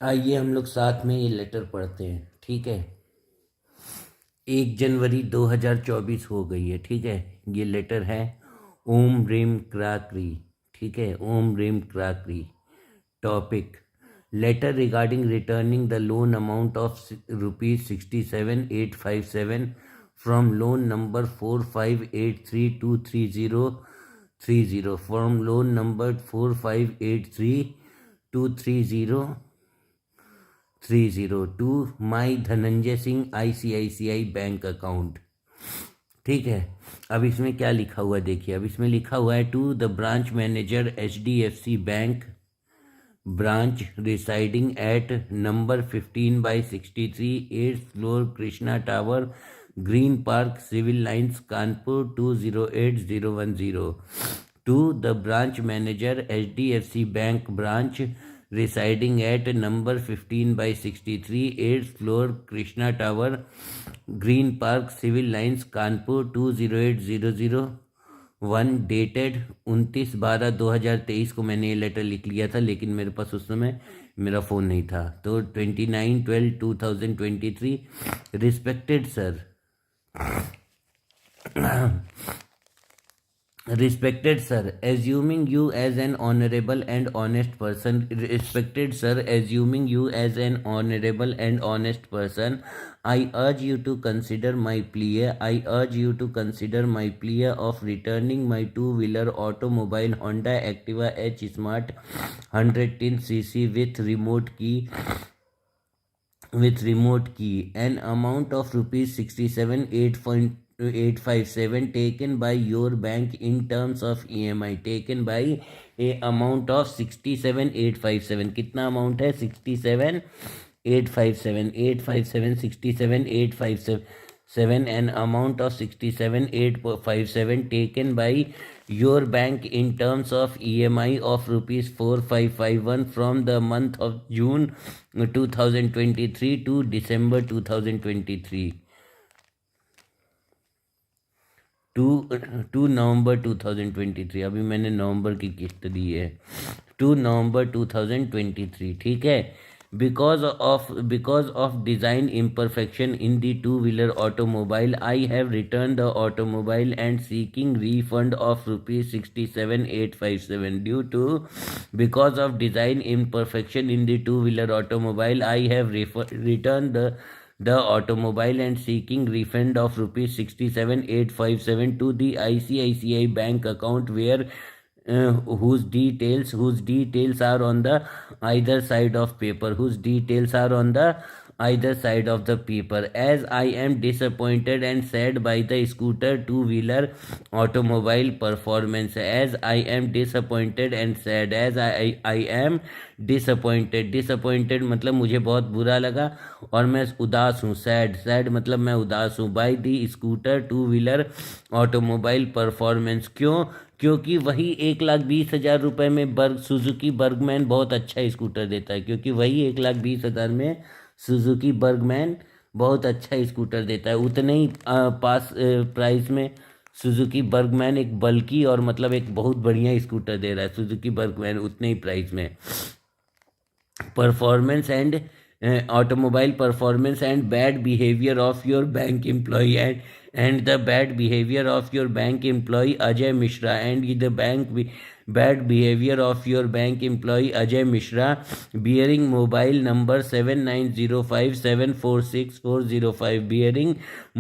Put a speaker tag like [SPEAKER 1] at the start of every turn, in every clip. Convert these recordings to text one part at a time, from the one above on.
[SPEAKER 1] आइए हम लोग साथ में ये लेटर पढ़ते हैं, ठीक है। 1 जनवरी 2024 हो गई है, ठीक है। ये लेटर है ओम रीम क्राकरी, ठीक है। Om Reem crockery. Topic: letter regarding returning the loan amount of ₹67,857 from loan number 4583230330 from loan number 4583230330 to my Dhananjay Singh ICICI bank account, ठीक है। अब इसमें क्या लिखा हुआ है देखिए। अब इसमें लिखा हुआ है to the branch manager HDFC bank branch residing at number 15/63 8th floor Krishna Tower, Green Park, Civil Lines, Kanpur 208010. To the branch manager HDFC Bank branch residing at number 15/63 8th floor Krishna Tower, Green Park, Civil Lines, Kanpur 20800 dated 29/12/2023 को मैंने ये letter लिख लिया था, लेकिन मेरे पास उस समय मेरा फ़ोन नहीं था। तो 29/12/2023। Respected sir, respected sir, assuming you as an honorable and honest person, respected sir, assuming you as an honorable and honest person, I urge you to consider my plea. I urge you to consider my plea of returning my two-wheeler automobile Honda Activa H Smart 110cc with remote key, an amount of rupees 67,857 taken by your bank in terms of EMI, taken by a amount of 67,857. कितना amount है? 67,857, 857, 67,857, an amount of 67,857 taken by your bank in terms of EMI of rupees 4551 from the month of June 2023 to December 2023 to नवंबर 2023। अभी मैंने नवंबर की किस्त दी है। 2 नवंबर 2023, ठीक है। Because of design imperfection in the two-wheeler automobile, I have returned the automobile and seeking refund of rupees 67,857 due to because of design imperfection in the two-wheeler automobile, I have returned the automobile and seeking refund of rupees 67,857 to the ICICI bank account where whose details are on the either side of paper, as I am disappointed and sad by the scooter two-wheeler automobile performance, as I am disappointed and sad, as I am disappointed मतलब मुझे बहुत बुरा लगा और मैं उदास हूँ। Sad मतलब मैं उदास हूँ। By the scooter two wheeler automobile performance, क्योंकि वही 1,20,000 रुपये में सुजुकी बर्गमैन बहुत अच्छा स्कूटर देता है, क्योंकि वही 1,20,000 में सुजुकी बर्गमैन बहुत अच्छा स्कूटर देता है। उतने ही पास प्राइस में सुजुकी बर्गमैन एक बल्कि और मतलब एक बहुत बढ़िया स्कूटर दे रहा है सुजुकी बर्गमैन उतने ही प्राइस में। Performance and automobile performance and bad behavior of your bank employee and the bad behavior of your bank employee Ajay Mishra and the bad behavior of your bank employee Ajay Mishra bearing mobile number 7905746405, bearing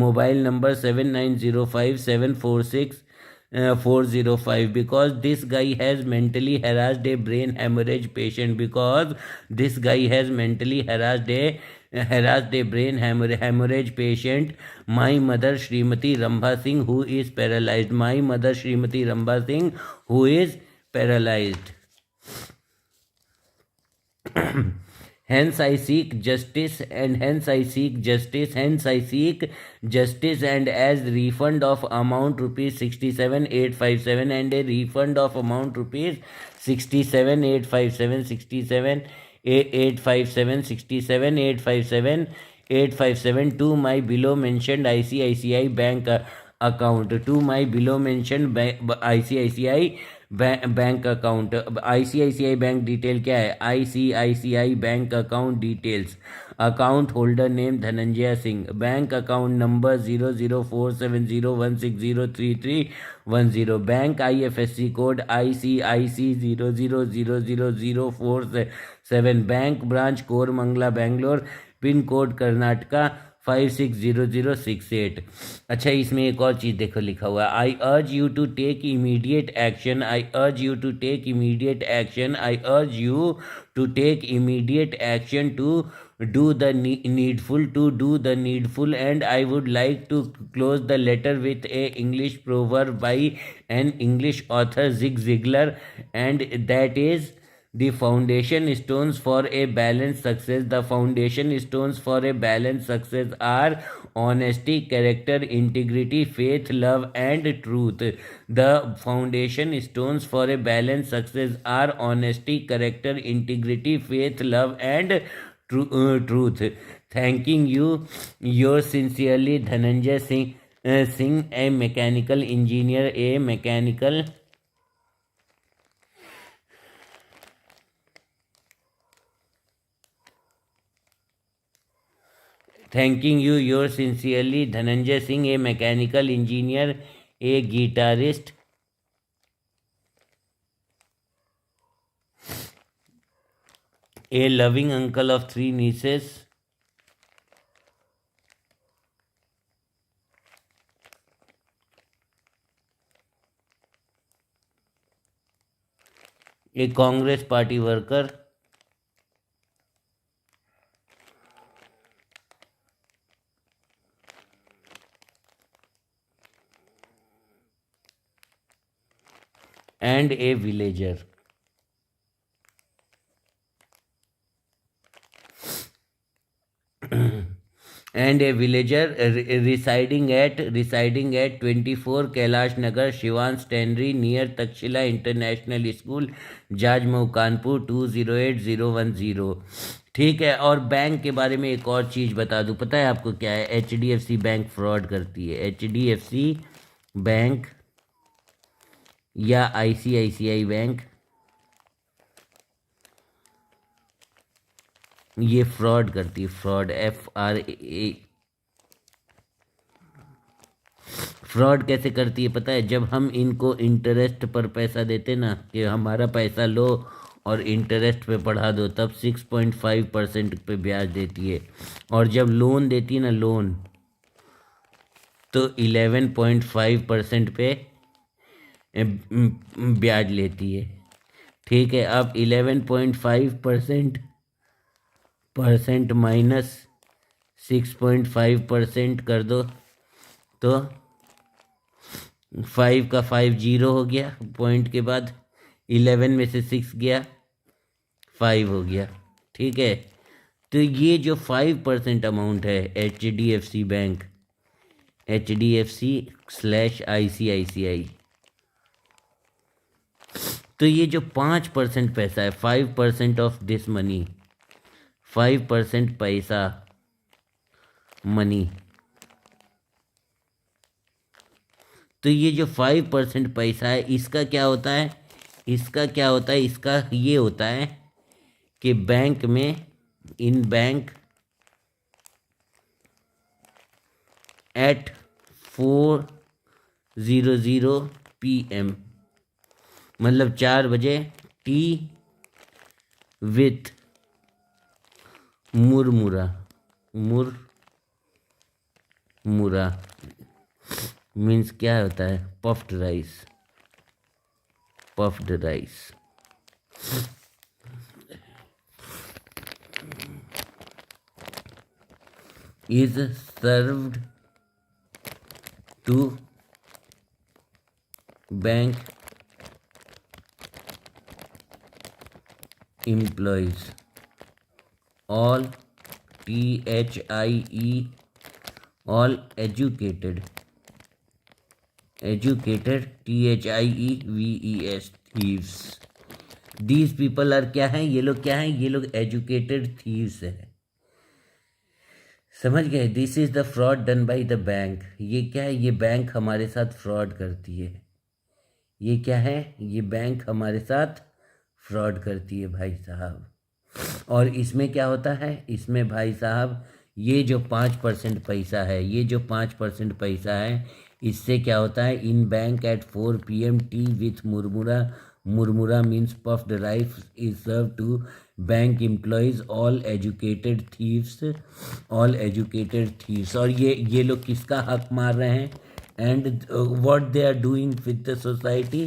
[SPEAKER 1] mobile number 7905746405, because this guy has mentally harassed a brain hemorrhage patient, because this guy has mentally harassed a brain hemorrhage patient, my mother Srimati Rambha Singh, who is paralyzed, my mother Srimati Rambha Singh, who is paralyzed. Hence I seek justice and as refund of amount rupees 67,857 and a refund of amount rupees 67,857 to my below mentioned ICICI bank account, to my below mentioned ICICI bank account, ICICI bank detail क्या है, ICICI bank account details, account holder name Dhananjay Singh, bank account number 004701603310, bank IFSC code ICIC 000004 bank branch Koramangala Bangalore, pin code Karnataka 560068। अच्छा, इसमें एक और चीज़ देखो लिखा हुआ है, I urge you to take immediate action, I urge you to take immediate action, I urge you to take immediate action to do the needful, and I would like to close the letter with a English proverb by an English author, Zig Ziglar, and that is, the foundation stones for a balanced success, the foundation stones for a balanced success are honesty, character, integrity, faith, love and truth. The foundation stones for a balanced success are honesty, character, integrity, faith, love and truth. Thanking you, yours sincerely, Dhananjay Singh, a mechanical engineer, Thanking you, yours sincerely, Dhananjay Singh, a mechanical engineer, a guitarist, a loving uncle of 3 nieces, a Congress party worker, and a villager. And a villager residing at 24 Kailash Nagar, Shivan Stanley, near Takshila International School, Jajmau Kanpur 208010। ठीक है। और bank के बारे में एक और चीज़ बता दूं, पता है आपको क्या है? HDFC बैंक फ्रॉड करती है। HDFC बैंक या ICICI बैंक, ये फ्रॉड करती है। Fraud, FRA। फ्रॉड कैसे करती है पता है? जब हम इनको इंटरेस्ट पर पैसा देते ना, कि हमारा पैसा लो और इंटरेस्ट पे बढ़ा दो, तब 6.5% पे ब्याज देती है। और जब लोन देती है ना, लोन, तो 11.5% पे ब्याज लेती है। ठीक है। अब 11.5% माइनस 6.5% कर दो, तो 5 का 5 जीरो हो गया पॉइंट के बाद, 11 में से 6 गया, 5 हो गया। ठीक है। तो ये जो 5% अमाउंट है HDFC बैंक, HDFC/ICICI, तो ये जो 5% पैसा है, 5% ऑफ दिस मनी, 5% पैसा मनी, तो ये जो 5% पैसा है, इसका क्या होता है? इसका ये होता है कि बैंक में, इन बैंक at 4:00 PM, मतलब 4 बजे, टी विथ मुरमुरा मीन्स क्या होता है? Puffed rice. Is served to bank employees, all THIE, all educated THIEVES, thieves। These people are क्या हैं? ये लोग क्या हैं? ये लोग एजुकेटेड थीव्स हैं। समझ गए? This is the fraud done by the bank. ये क्या है? ये बैंक हमारे साथ फ्रॉड करती है। ये क्या है, ये बैंक हमारे साथ फ्रॉड करती है भाई साहब। और इसमें क्या होता है, इसमें भाई साहब ये जो 5% पैसा है, ये जो 5% पैसा है, इससे क्या होता है, in bank at 4 PM tea with murmura, murmura means puffed rice is serve to bank employees all educated thieves, all educated thieves. और ये लोग किसका हक मार रहे हैं, and what they are doing with the society,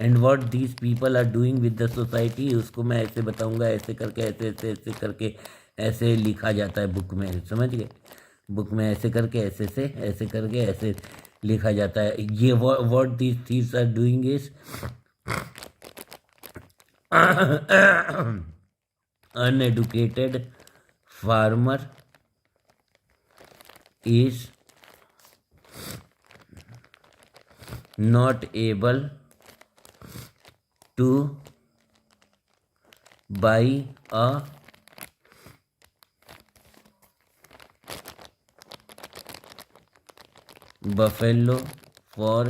[SPEAKER 1] and what these people are doing with the society, उसको मैं ऐसे बताऊंगा, ऐसे करके ऐसे ऐसे ऐसे करके ऐसे लिखा जाता है बुक में, समझ गए, बुक में ऐसे करके ऐसे से ऐसे करके ऐसे लिखा जाता है। ये what these thieves are doing is uneducated farmer is not able to buy a buffalo for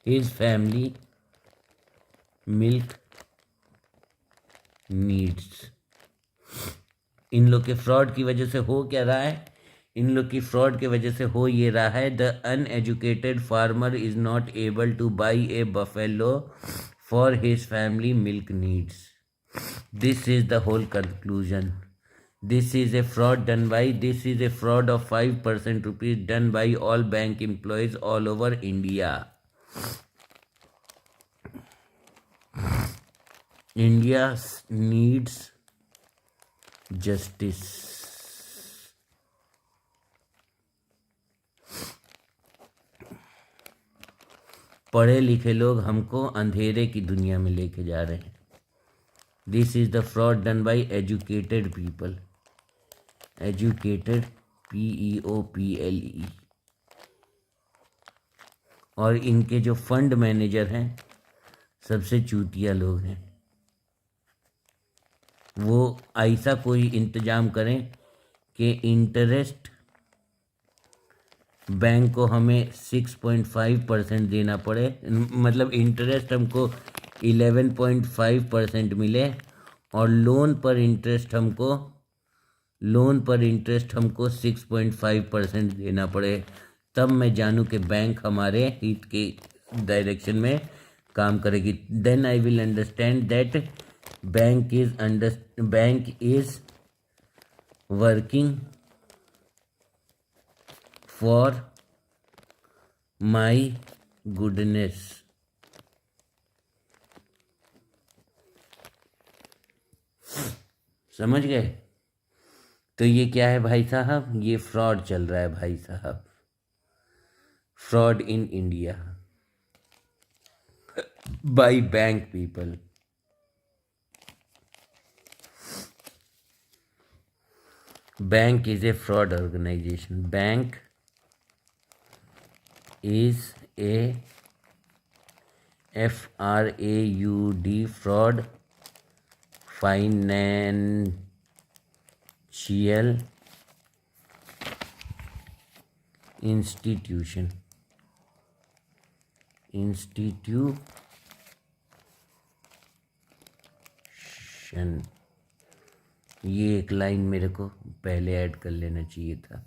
[SPEAKER 1] his family milk needs। इन लोग के फ्रॉड की वजह से हो क्या रहा है, इन लोग की फ्रॉड की वजह से हो ये रहा है, the uneducated farmer is not able to buy a buffalo for his family milk needs. This is the whole conclusion. This is a fraud done by, this is a fraud of 5% rupees done by all bank employees all over India. India needs justice. पढ़े लिखे लोग हमको अंधेरे की दुनिया में लेके जा रहे हैं। This is the fraud done by educated people, educated PEOPLE। और इनके जो फंड मैनेजर हैं सबसे चूतिया लोग हैं। वो ऐसा कोई इंतजाम करें कि इंटरेस्ट बैंक को हमें 6.5% देना पड़े, मतलब इंटरेस्ट हमको 11.5% मिले, और लोन पर इंटरेस्ट हमको 6.5% देना पड़े, तब मैं जानूँ कि बैंक हमारे हित के डायरेक्शन में काम करेगी। Then I will understand that bank is working for my goodness. समझ गए। तो ये क्या है भाई साहब, ये फ्रॉड चल रहा है भाई साहब, fraud in India by bank people. Bank is a fraud organisation, bank is a FRAUD fraud financial institution। ये एक लाइन मेरे को पहले ऐड कर लेना चाहिए था।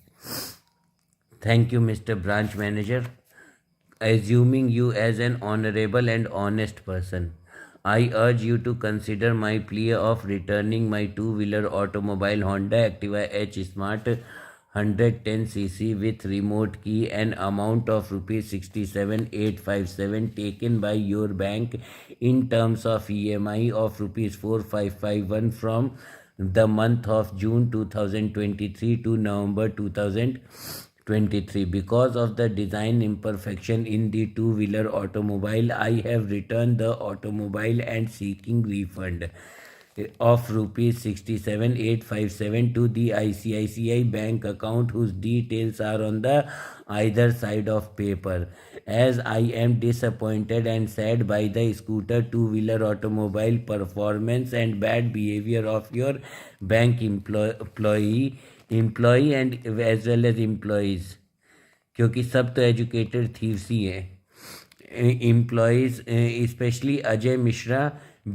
[SPEAKER 1] Thank you mister branch manager. Assuming you as an honorable and honest person, I urge you to consider my plea of returning my two-wheeler automobile Honda Activa H Smart 110cc with remote key an amount of rupees 67,857 taken by your bank in terms of EMI of rupees 4,551 from the month of June 2023 to November 2023. Because of the design imperfection in the two-wheeler automobile, I have returned the automobile and seeking refund of rupees 67,857 to the ICICI bank account whose details are on the either side of paper. As I am disappointed and sad by the scooter two-wheeler automobile performance and bad behavior of your bank employee and as well as employees, क्योंकि सब तो educated thieves ही हैं. Employees, especially Ajay Mishra,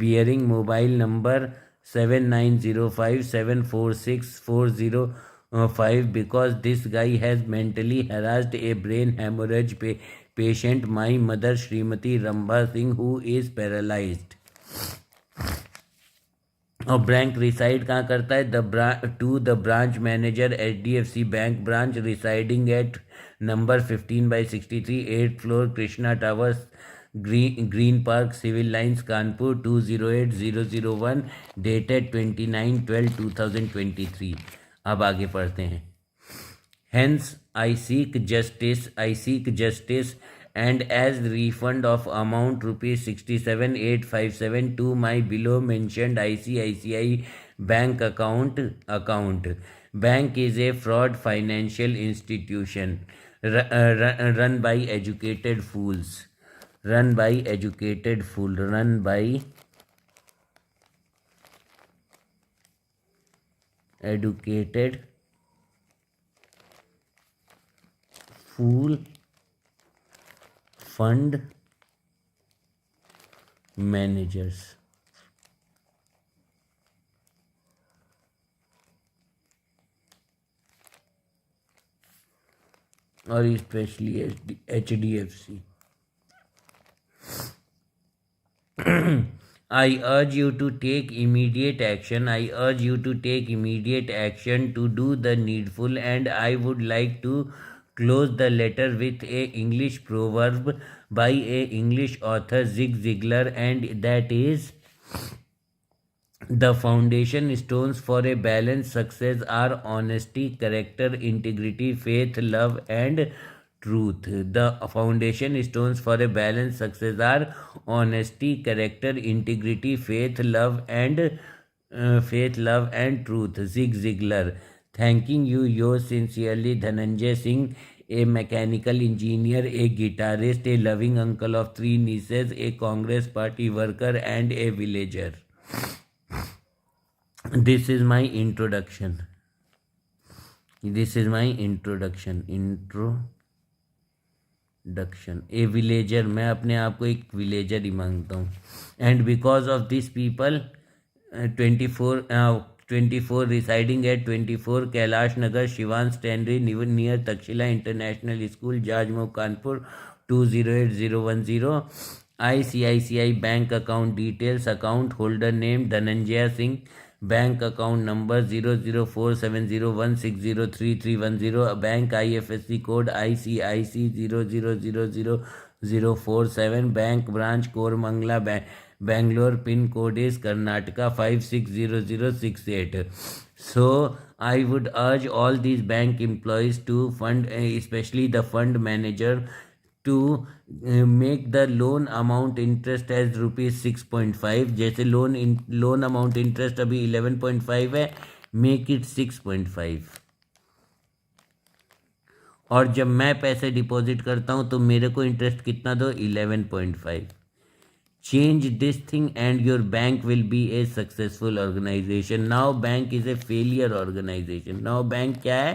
[SPEAKER 1] bearing mobile number 7905746405, because this guy has mentally harassed a brain hemorrhage patient, my mother Srimati Ramba Singh, who is paralyzed. और bank reside कहाँ करता है? The branch manager HDFC bank branch residing at number 15/63 8th floor Krishna towers green park civil lines Kanpur 208001 dated 29/12/2023. अब आगे पढ़ते हैं. Hence, I seek justice and as refund of amount rupees 67,857 to my below mentioned ICICI bank account. Bank is a fraud financial institution run by educated fools. Run by educated fool fund managers. और especially HDFC. I urge you to take immediate action. To do the needful, and I would like to close the letter with a English proverb by a English author Zig Ziglar, and that is, the foundation stones for a balanced success are honesty, character, integrity, faith, love, and truth. The foundation stones for a balanced success are honesty, character, integrity, faith, love, and truth. Zig Ziglar. Thanking you, yours sincerely, Dhananjay Singh, a mechanical engineer, a guitarist, a loving uncle of 3 nieces, a Congress party worker, and a villager. This is my introduction. A villager. मैं अपने आप को एक villager ही मांगता हूँ. And because of this people 24 residing at 24 Kailash Nagar शिवान स्टैंडरी near Takshashila international school Jajmau Kanpur 208010. ICICI bank account details. Account holder name Dhananjay Singh. Bank account number 004701603310. Bank IFSC code ICIC 0000047. Bank branch Koramangala Bangalore. Pin code is Karnataka 560068. So I would urge all these bank employees to fund, especially the fund manager, to make the loan amount interest as ₹6.5. जैसे loan amount interest अभी 11.5 है, make it 6.5. और जब मैं पैसे deposit करता हूँ तो मेरे को इंटरेस्ट कितना दो? 11.5. Change this thing and your bank will be a successful organization. Now bank is a failure organization. Now bank क्या है?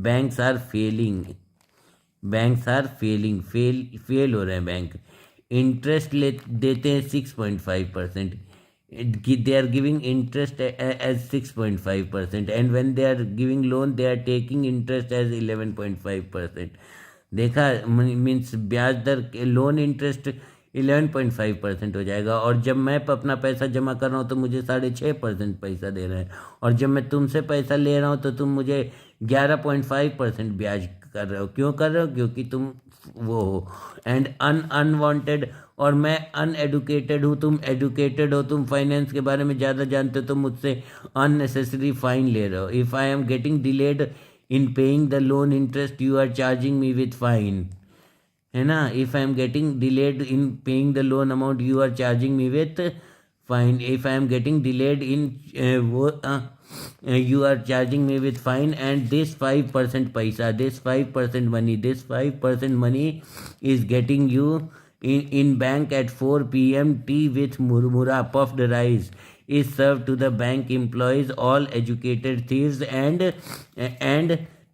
[SPEAKER 1] Banks are failing. फेल हो रहे हैं बैंक. इंटरेस्ट देते हैं 6.5%. they are giving interest as 6.5%, and when they are giving loan they are taking interest as 11.5%. देखा, means ब्याज दर loan interest 11.5% हो जाएगा. और जब मैं अपना पैसा जमा कर रहा हूँ तो मुझे 6.5% पैसा दे रहे हैं, और जब मैं तुमसे पैसा ले रहा हूँ तो तुम मुझे 11.5% ब्याज कर रहे हो. क्यों कर रहे हो? क्योंकि तुम वो हो. And unwanted. और मैं अनएडुकेटेड हूँ, तुम एडुकेटेड हो, तुम फाइनेंस के बारे में ज़्यादा जानते हो, तो मुझसे अननेसेसरी फाइन ले रहे हो. If I am getting delayed in paying the loan interest you are charging me with fine, है ना. If I am getting delayed in paying the loan amount you are charging me with fine. If I am getting delayed in you are charging me with fine, and this 5% paisa, this 5% money is getting you in bank at 4 p.m. tea with murmura puffed rice is served to the bank employees, all educated thieves and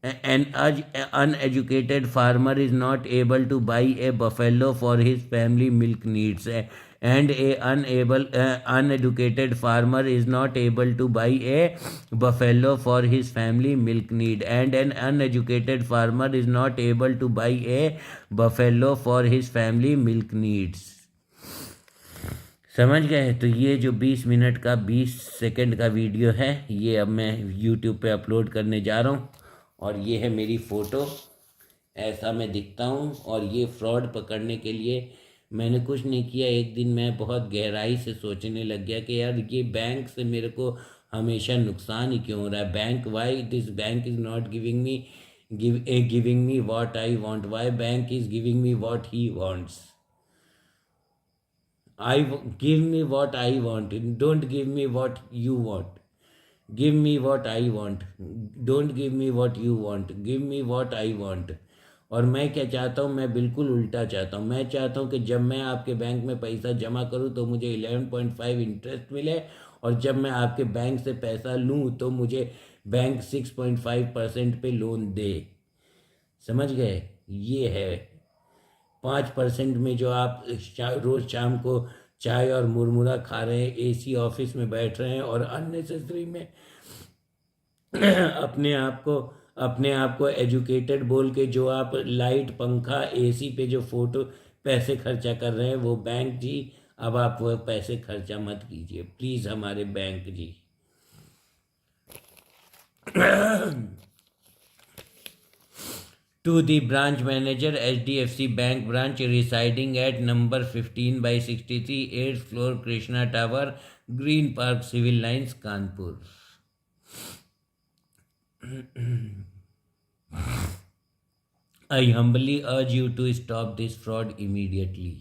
[SPEAKER 1] An uneducated farmer is not able to buy a buffalo for his family milk needs, and a uneducated farmer is not able to buy a buffalo for his family milk need, and an uneducated farmer is not able to buy a buffalo for his family milk needs. समझ गए? तो ये जो 20 minute का 20 second का video है, ये अब मैं यूट्यूब पे अपलोड करने जा रहा हूँ। और ये है मेरी फ़ोटो, ऐसा मैं दिखता हूँ। और ये फ्रॉड पकड़ने के लिए मैंने कुछ नहीं किया। एक दिन मैं बहुत गहराई से सोचने लग गया कि यार ये बैंक से मेरे को हमेशा नुकसान ही क्यों हो रहा है। Bank, why this bank is not giving me what I want, why bank is giving me what he wants. Give me what I want. Don't give me what you want. Give me what I want. Don't give me what you want. Give me what I want. और मैं क्या चाहता हूँ? मैं बिल्कुल उल्टा चाहता हूँ। मैं चाहता हूँ कि जब मैं आपके बैंक में पैसा जमा करूँ तो मुझे 11.5 इंटरेस्ट मिले, और जब मैं आपके बैंक से पैसा लूँ तो मुझे बैंक 6.5% पे लोन दे। समझ गए? ये है 5% में जो आप रोज़ शाम को चाय और मुरमुरा खा रहे हैं, एसी ऑफिस में बैठ रहे हैं, और अननेसेसरी में अपने आप को एजुकेटेड बोल के जो आप लाइट, पंखा, एसी पे जो फोटो पैसे खर्चा कर रहे हैं, वो बैंक जी अब आप वो पैसे खर्चा मत कीजिए प्लीज़, हमारे बैंक जी। To the branch manager, HDFC Bank branch residing at number 15/63, 8th floor, Krishna Tower, Green Park, Civil Lines, Kanpur. I humbly urge you to stop this fraud immediately.